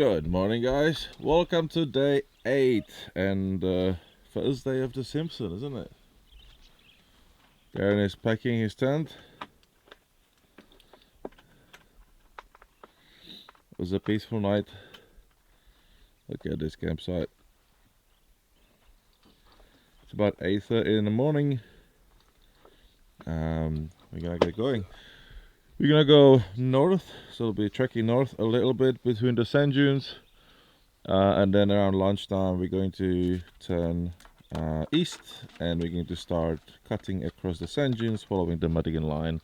Good morning, guys. Welcome to day 8 and first day of the Simpson, isn't it? Darren is packing his tent. It was a peaceful night. Look at this campsite. It's about 8:30 in the morning. We're gonna get going. We're gonna go north, so we'll be trekking north a little bit between the sand dunes, and then around lunchtime we're going to turn east, and we're going to start cutting across the sand dunes following the Madigan line,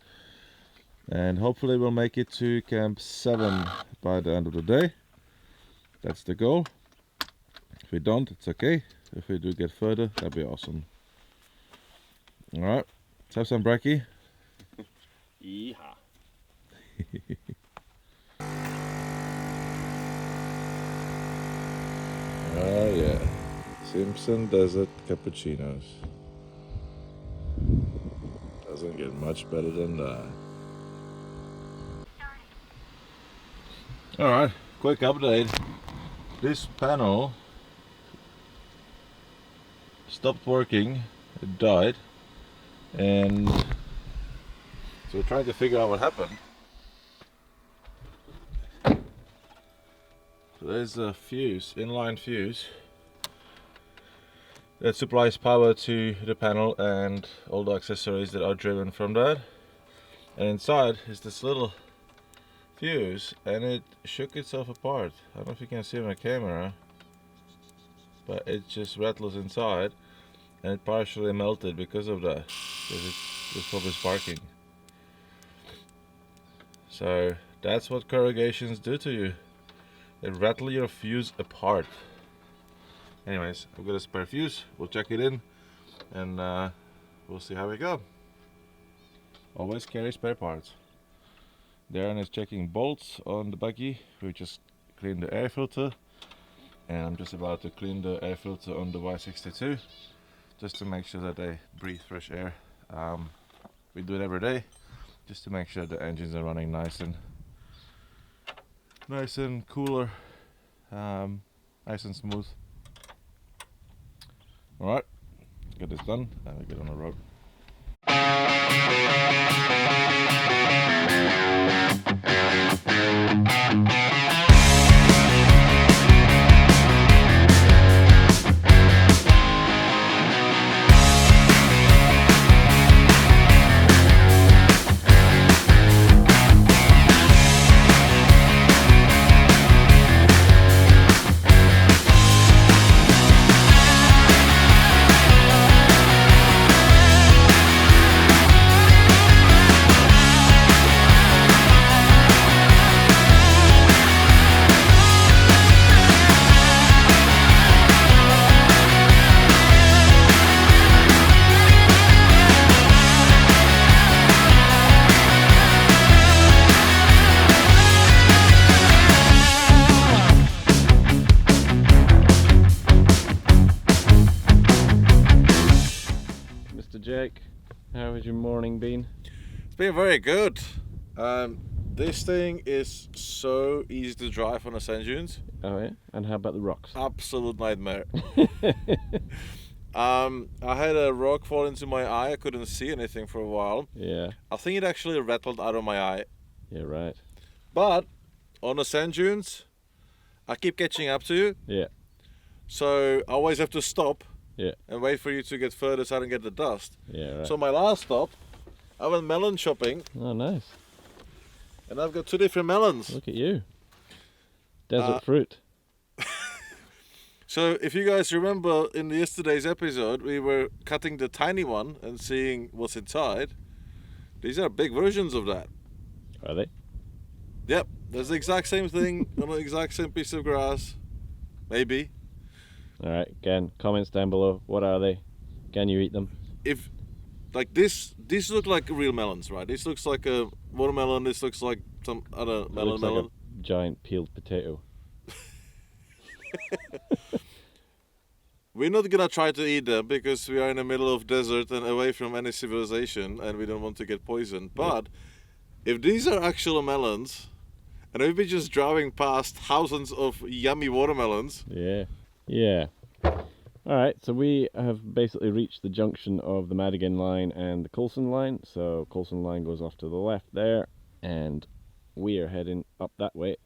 and hopefully we'll make it to camp 7 by the end of the day. That's the goal. If we don't, it's okay. If we do get further, that'd be awesome. Alright, let's have some brekkie. Yeehaw. Oh yeah, Simpson Desert cappuccinos. Doesn't get much better than that. Alright, quick update. This panel stopped working, it died, and so we're trying to figure out what happened. So there's a fuse, inline fuse, that supplies power to the panel and all the accessories that are driven from that. And inside is this little fuse, and it shook itself apart. I don't know if you can see on the camera, but it just rattles inside, and it partially melted because of that, because it was probably sparking. So that's what corrugations do to you. They rattle your fuse apart. Anyways, I've got a spare fuse. We'll check it in, and we'll see how we go. Always carry spare parts. Darren is checking bolts on the buggy. We just cleaned the air filter, and I'm just about to clean the air filter on the Y62, just to make sure that they breathe fresh air. We do it every day, just to make sure the engines are running nice and cooler, nice and smooth. Alright, get this done and we get on the road. Jake, how has your morning been? It's been very good. This thing is so easy to drive on the sand dunes. Oh yeah? And how about the rocks? Absolute nightmare. I had a rock fall into my eye. I couldn't see anything for a while. Yeah. I think it actually rattled out of my eye. Yeah, right. But on the sand dunes, I keep catching up to you. Yeah. So I always have to stop. Yeah. And wait for you to get further so I don't get the dust. Yeah, right. So my last stop, I went melon shopping. Oh, nice. And I've got 2 different melons. Look at you. Desert fruit. So if you guys remember in yesterday's episode, we were cutting the tiny one and seeing what's inside. These are big versions of that. Are they? Yep, there's the exact same thing on the exact same piece of grass. Maybe. Alright, again, comments down below. What are they? Can you eat them? If, like these look like real melons, right? This looks like a watermelon, this looks like some other melon. Like a giant peeled potato. We're not gonna try to eat them because we are in the middle of desert and away from any civilization, and we don't want to get poisoned. But if these are actual melons, And we've been just driving past thousands of yummy watermelons. Yeah. Yeah. Alright, so we have basically reached the junction of the Madigan line and the Coulson line. So Coulson line goes off to the left there, and we are heading up that way.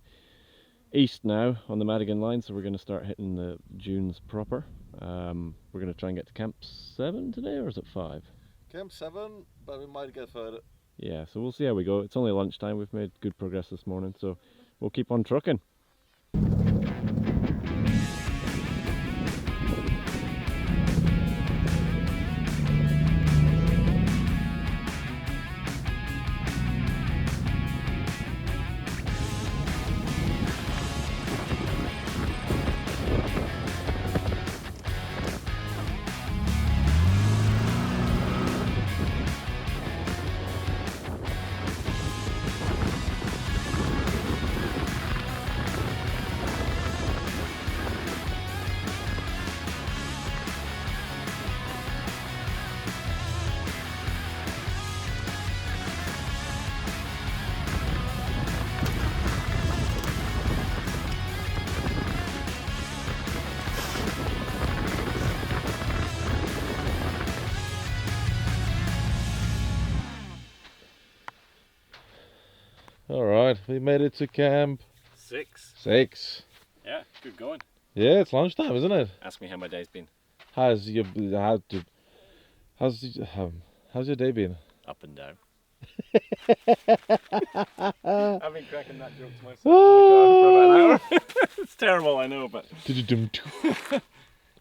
East now on the Madigan line, so we're going to start hitting the dunes proper. We're going to try and get to Camp 7 today, or is it 5? Camp 7, but we might get further. Yeah, so we'll see how we go. It's only lunchtime. We've made good progress this morning, so we'll keep on trucking. Alright, we made it to Camp 6. Yeah, good going. Yeah, it's lunchtime, isn't it? Ask me how my day's been. How's your day been? Up and down. I've been cracking that joke to myself in the car for about an hour. It's terrible, I know, but...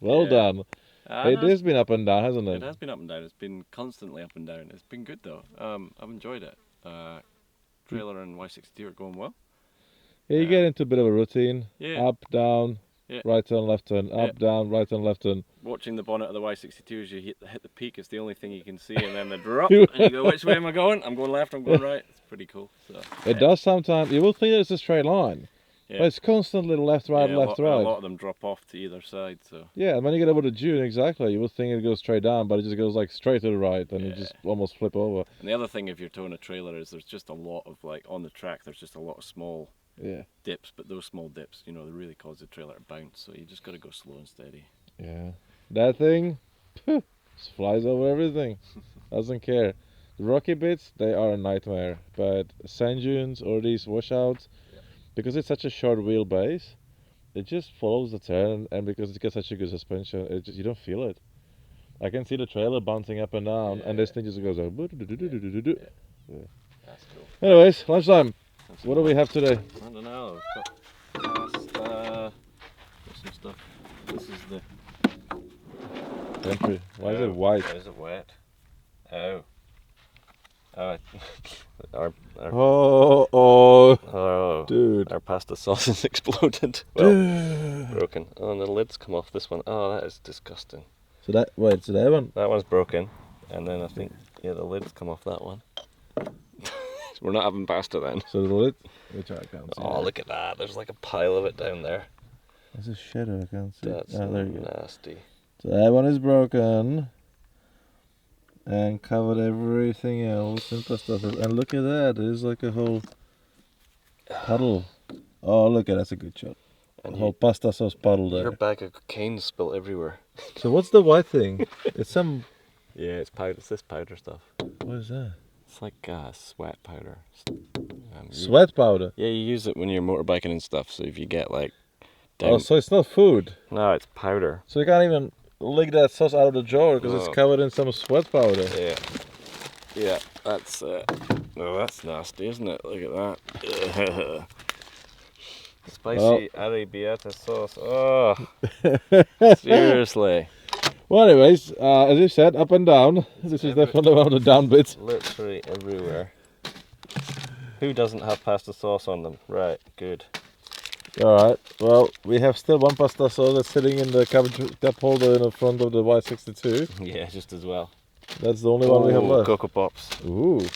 Well done. It no, has been up and down, hasn't it? It has been up and down. It's been constantly up and down. It's been good though. I've enjoyed it. Trailer and Y62 are going well. Yeah, you get into a bit of a routine. Yeah. Up, down, Yeah. right turn, left turn, up, down, right turn, left turn. Watching the bonnet of the Y62 as you hit the peak is the only thing you can see, and then the drop, and you go, which way am I going? I'm going left, I'm going right. It's pretty cool. So, It does sometimes. You will think it's a straight line. Yeah. But it's constantly left, right, left, right. A lot of them drop off to either side. So Yeah, and when you get over the dune, exactly, you would think it goes straight down, but it just goes like straight to the right, and you just almost flip over. And the other thing, if you're towing a trailer, is there's just a lot of, like, on the track, there's just a lot of small dips, but those small dips, you know, they really cause the trailer to bounce, so you just got to go slow and steady. Yeah. That thing just flies over everything. Doesn't care. The rocky bits, they are a nightmare, but sand dunes or these washouts, because it's such a short wheelbase, it just follows the turn, and because it's got such a good suspension, you don't feel it. I can see the trailer bouncing up and down, and this thing just goes like... Yeah. That's cool. Anyways, lunchtime. What do we have today? I don't know. I've got some stuff. This is the Entry. Why is it white? Why is it wet? Oh. Dude. Our pasta sauce is exploded. Well, broken. Oh, and the lid's come off this one. Oh, that is disgusting. So that one? That one's broken, and then I think, the lid's come off that one. We're not having pasta then. So the lid? Which I can't see. Oh, look at that. There's like a pile of it down there. There's a shadow, I can't see. That's there you go. nasty. So that one is broken. And covered everything else in pasta. And look at that, there's like a whole puddle. Oh, look at that, that's a good shot. A whole pasta sauce puddle there. Your bag of cocaine spilt everywhere. So what's the white thing? It's some... Yeah, it's powder. It's this powder stuff. What is that? It's like sweat powder. Sweat powder? Yeah, you use it when you're motorbiking and stuff, so if you get like... Oh, so it's not food? No, it's powder. So you can't even lick that sauce out of the jar because it's covered in some sweat powder. Yeah. Yeah, that's... oh, that's nasty, isn't it? Look at that. Spicy arrabbiata sauce. Oh, seriously. Well, anyways, as you said, up and down. This is definitely one of the down bits. Literally everywhere. Who doesn't have pasta sauce on them? Right, good. Alright, well, we have still one pasta sauce that's sitting in the cup holder in the front of the Y62. Yeah, just as well. That's the only one we have left. Cocoa Pops. Ooh.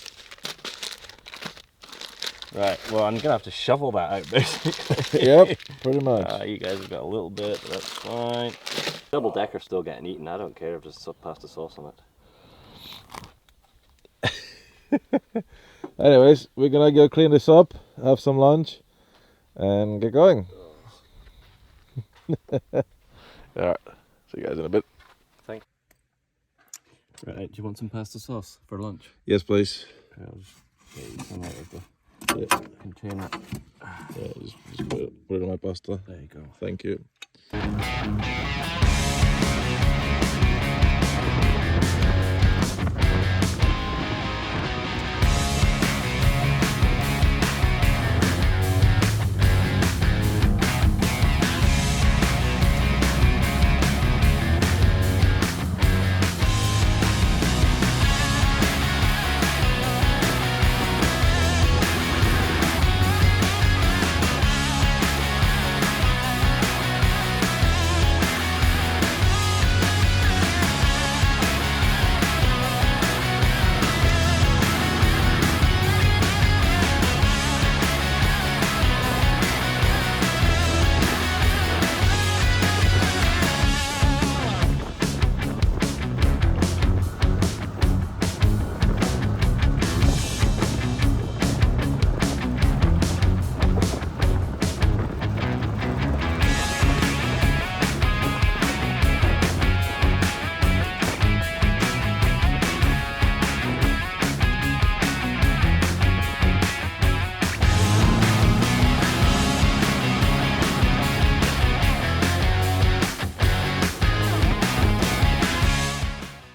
Right, well, I'm going to have to shovel that out, basically. Yep, pretty much. You guys have got a little bit, but that's fine. Double decker's still getting eaten. I don't care if there's pasta sauce on it. Anyways, we're going to go clean this up, have some lunch, and get going. Alright, see you guys in a bit. Thanks. Right, do you want some pasta sauce for lunch? Yes, please. Okay, I'll just get you some out of the container. Yeah, just put it on my pasta. There you go. Thank you.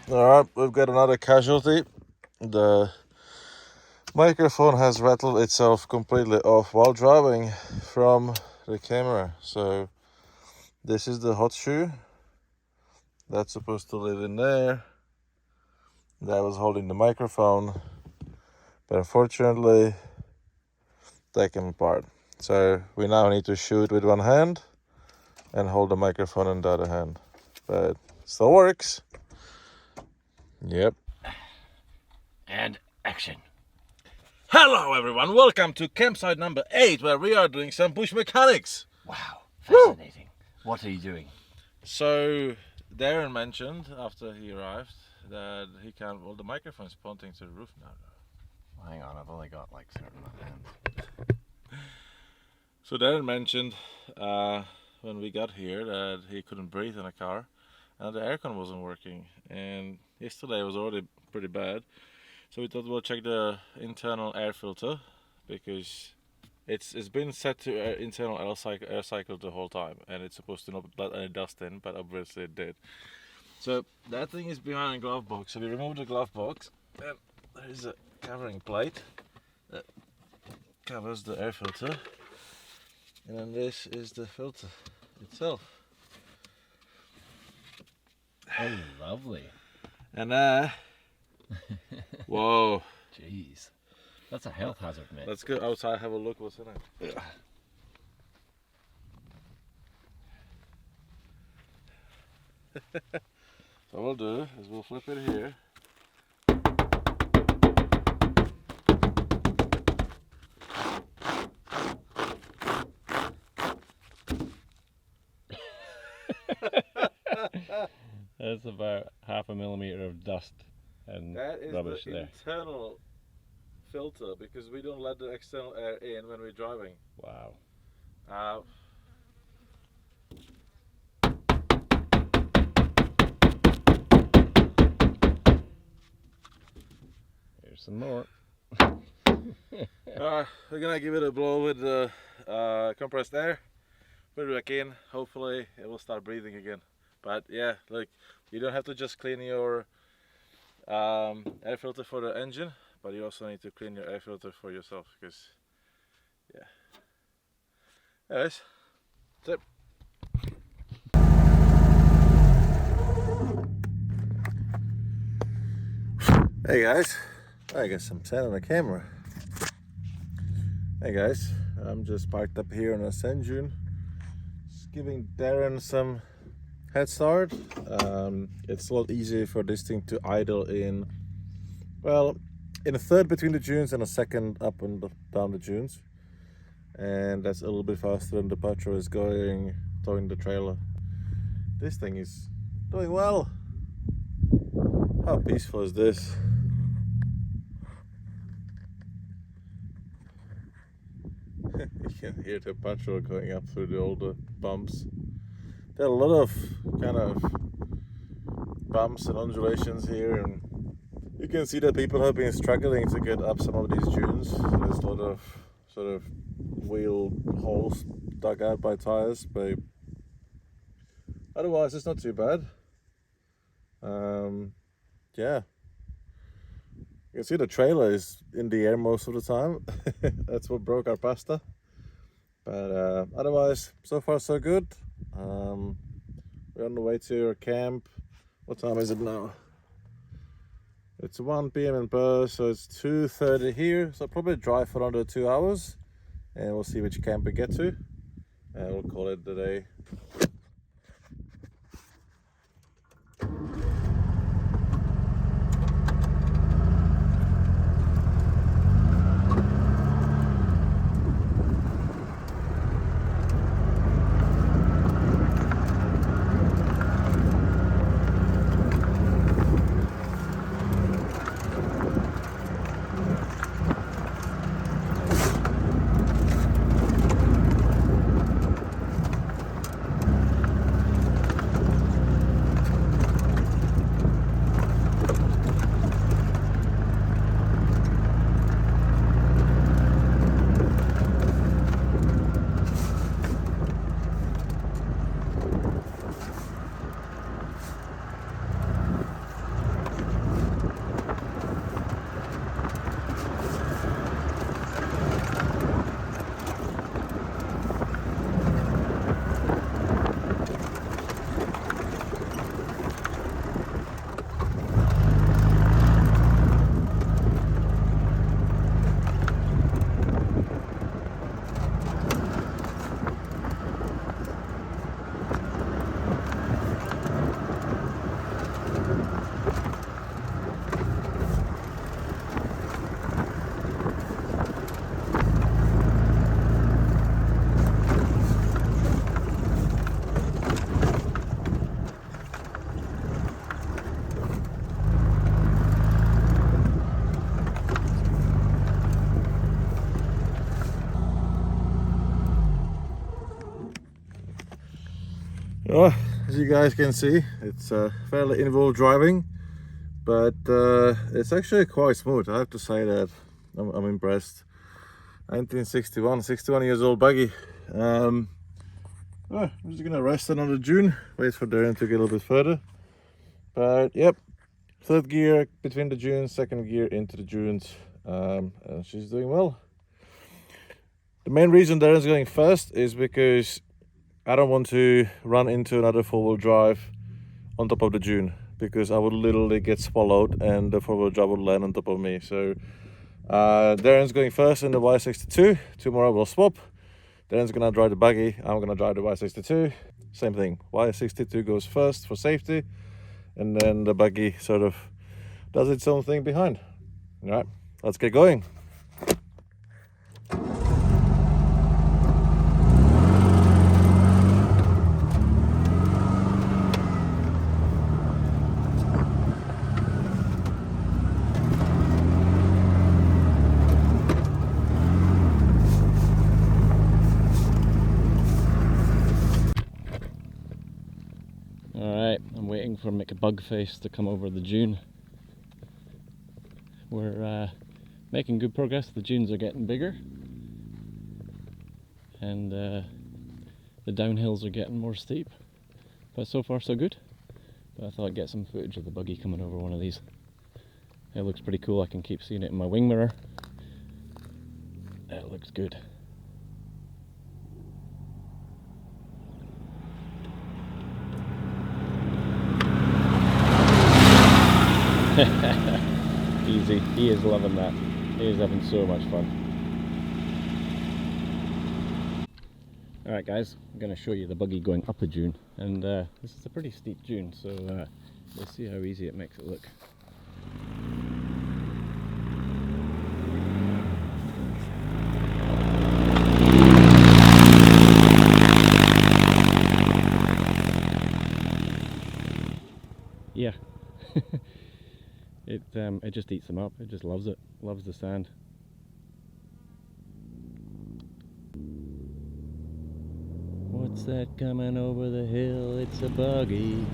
Alright, we've got another casualty. The microphone has rattled itself completely off while driving from the camera. So this is the hot shoe that's supposed to live in there. That was holding the microphone, but unfortunately they came apart. So we now need to shoot with one hand and hold the microphone in the other hand. But it still works. Yep. And action. Hello everyone, welcome to campsite number 8, where we are doing some bush mechanics. Wow, fascinating. Woo! What are you doing? So Darren mentioned after he arrived that he can't, well, the microphone's pointing to the roof now. Well, hang on, I've only got like certain amount of hands. So Darren mentioned when we got here that he couldn't breathe in the car and the aircon wasn't working, and yesterday was already pretty bad. So we thought we'll check the internal air filter, because it's been set to internal air cycle the whole time, and it's supposed to not let any dust in, but obviously it did. So that thing is behind the glove box. So we removed the glove box, and there is a covering plate that covers the air filter, and then this is the filter itself. Oh, lovely. And whoa. Jeez. That's a health hazard, mate. Let's go outside, have a look what's in it. So what we'll do is we'll flip it here. That's about 0.5 millimeter of dust and That is rubbish the there. internal filter, because we don't let the external air in when we're driving. Wow. Here's some more. We're gonna give it a blow with the compressed air, put it back in, hopefully it will start breathing again. But yeah, look, you don't have to just clean your air filter for the engine, but you also need to clean your air filter for yourself, because yeah. Anyways, that's it. Hey guys, I got some sand on the camera. Hey guys, I'm just parked up here on a sand dune, just giving Darren some head start. It's a lot easier for this thing to idle in, well, in a third between the dunes and a second up and down the dunes, and that's a little bit faster than the Patrol is going, towing the trailer. This thing is doing well. How peaceful is this? You can hear the patrol going up through the older bumps. There are a lot of kind of bumps and undulations here, and you can see that people have been struggling to get up some of these dunes. There's a lot of sort of wheel holes dug out by tires, but otherwise it's not too bad. Yeah, you can see the trailer is in the air most of the time. That's what broke our pasta. But otherwise, so far so good. We're on the way to our camp. What time is it now? It's 1 p.m. in Perth, so it's 2:30 here. So I'll probably drive for under 2 hours, and we'll see which camp we get to, and we'll call it the day. Well, as you guys can see, it's fairly involved driving, but it's actually quite smooth. I have to say that I'm impressed. 1961, 61 years old buggy. I'm just gonna rest another dune, wait for Darren to get a little bit further. But yep, third gear between the dunes, second gear into the dunes, and she's doing well. The main reason Darren's going first is because I don't want to run into another four-wheel drive on top of the dune, because I would literally get swallowed and the four-wheel drive would land on top of me. So Darren's going first in the Y62. Tomorrow we'll swap. Darren's gonna drive the buggy, I'm gonna drive the Y62. Same thing, Y62 goes first for safety, and then the buggy sort of does its own thing behind. All right, let's get going. Alright, I'm waiting for Bugface to come over the dune. We're making good progress. The dunes are getting bigger, and the downhills are getting more steep, but so far so good. But I thought I'd get some footage of the buggy coming over one of these. It looks pretty cool. I can keep seeing it in my wing mirror. It looks good. Easy, he is loving that. He is having so much fun. Alright guys, I'm going to show you the buggy going up a dune, and this is a pretty steep dune, so we'll see how easy it makes it look. Yeah. It just eats them up. It just loves it. Loves the sand. that coming over the hill? It's a buggy.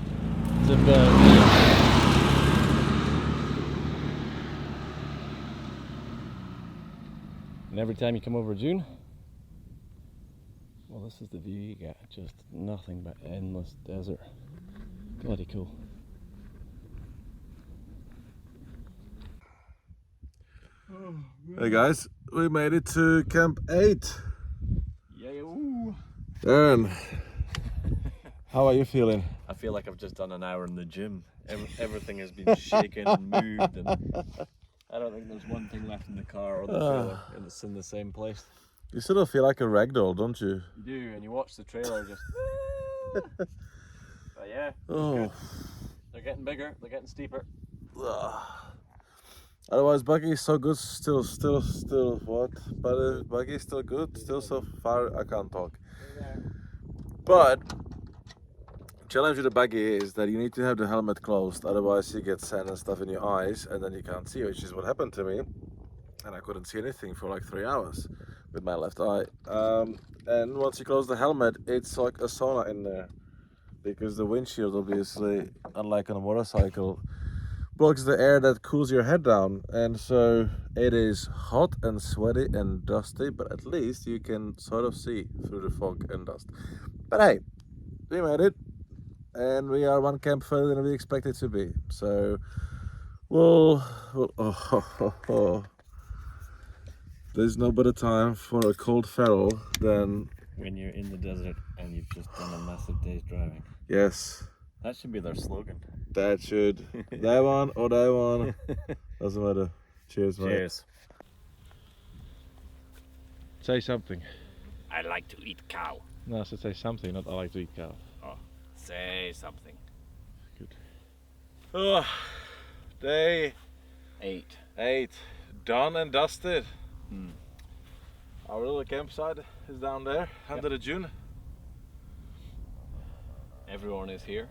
It's a buggy. And every time you come over a dune, well, this is the view you get. Just nothing but endless desert. Bloody cool. Hey guys, we made it to Camp 8. Yeah, ooh. Aaron, how are you feeling? I feel like I've just done an hour in the gym. Everything has been shaken and moved, and I don't think there's one thing left in the car or the trailer, and it's in the same place. You sort of feel like a ragdoll, don't you? You do, and you watch the trailer just. But yeah, it's Oh. good. They're getting bigger. They're getting steeper. Otherwise, buggy is so good. Still what? But buggy is still good. Still so far, I can't talk. But challenge with the buggy is that you need to have the helmet closed. Otherwise, you get sand and stuff in your eyes, and then you can't see, which is what happened to me. And I couldn't see anything for like 3 hours with my left eye. And once you close the helmet, it's like a sauna in there, because the windshield, obviously, unlike on a motorcycle, blocks the air that cools your head down, and so it is hot and sweaty and dusty, but at least you can sort of see through the fog and dust. But hey, we made it, and we are one camp further than we expected to be. So there's no better time for a cold feral than When you're in the desert and you've just done a massive day's driving. yes. That should be their slogan. That should. That one or that one. Doesn't matter. Cheers, mate. Cheers. Say something. I like to eat cow. No, I should say something, not I like to eat cow. Oh, say something. Good. Oh, day 8. Done and dusted. Our little campsite is down there, under the dune. Everyone is here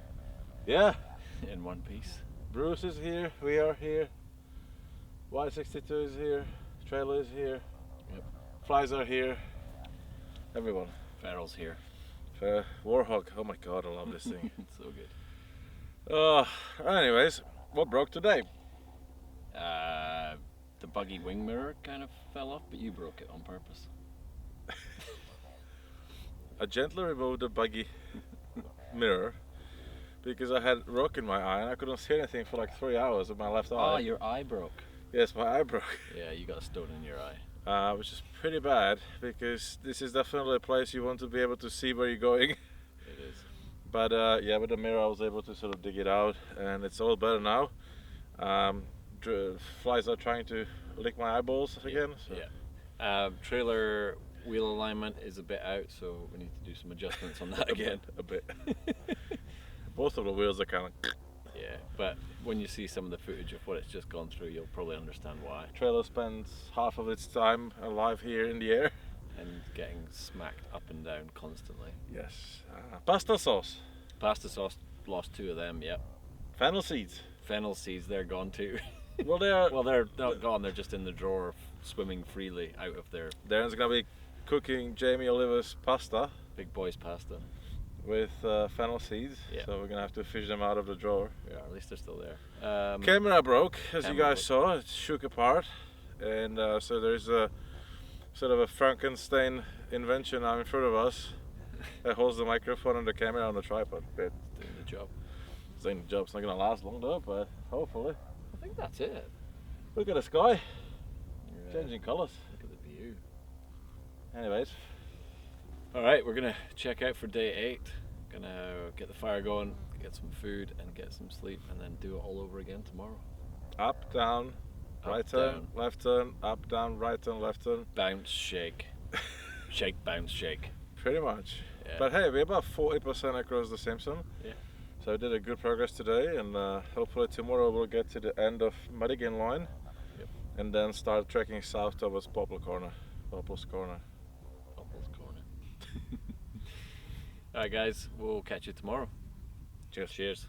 Yeah. in one piece. Bruce is here, we are here. Y62 is here, trailer is here. Yep. Flies are here. Everyone. Farrell's here. Warhawk, oh my god, I love this thing. It's so good. Anyways, what broke today? The buggy wing mirror kind of fell off, but you broke it on purpose. I gently removed the buggy mirror because I had rock in my eye and I couldn't see anything for like 3 hours with my left eye. Oh, your eye broke. Yes, my eye broke. Yeah, you got a stone in your eye. Which is pretty bad because this is definitely a place you want to be able to see where you're going. It is. But yeah, with the mirror I was able to sort of dig it out and it's all better now. Flies are trying to lick my eyeballs again. So. Yeah. Trailer wheel alignment is a bit out, so we need to do some adjustments on that again. A bit. Both of the wheels are kind of. Yeah, but when you see some of the footage of what it's just gone through, you'll probably understand why. Trailer spends half of its time alive here in the air. And getting smacked up and down constantly. Yes. Pasta sauce. Pasta sauce, lost 2 of them, yep. Fennel seeds. Fennel seeds, they're gone too. Well, they are. Well, they're not gone, they're just in the drawer, swimming freely out of their Darren's gonna be cooking Jamie Oliver's pasta big boy's pasta. with fennel seeds. Yeah. So we're gonna have to fish them out of the drawer. Yeah, at least they're still there. Camera broke, as you Camera guys saw. It shook apart, and so there's a sort of a Frankenstein invention now in front of us that holds the microphone and the camera on the tripod. But Doing the job. it's doing the job. It's not gonna last long though, but hopefully. I think that's it. Look at the sky, Yeah. changing colours. Look at the view. Anyways, Alright, we're gonna check out for day 8. Gonna get the fire going, get some food and get some sleep, and then do it all over again tomorrow. up, down, right turn, left turn, up, down, right turn, left turn. Bounce, shake. Shake, bounce, shake. Pretty much. Yeah. But hey, we're about 40% across the Simpson. Yeah. So we did a good progress today, and hopefully tomorrow we'll get to the end of Madigan line. Yep. And then start trekking south towards Popple's Corner. Popple's Corner. Alright guys, we'll catch you tomorrow. Cheers. Cheers.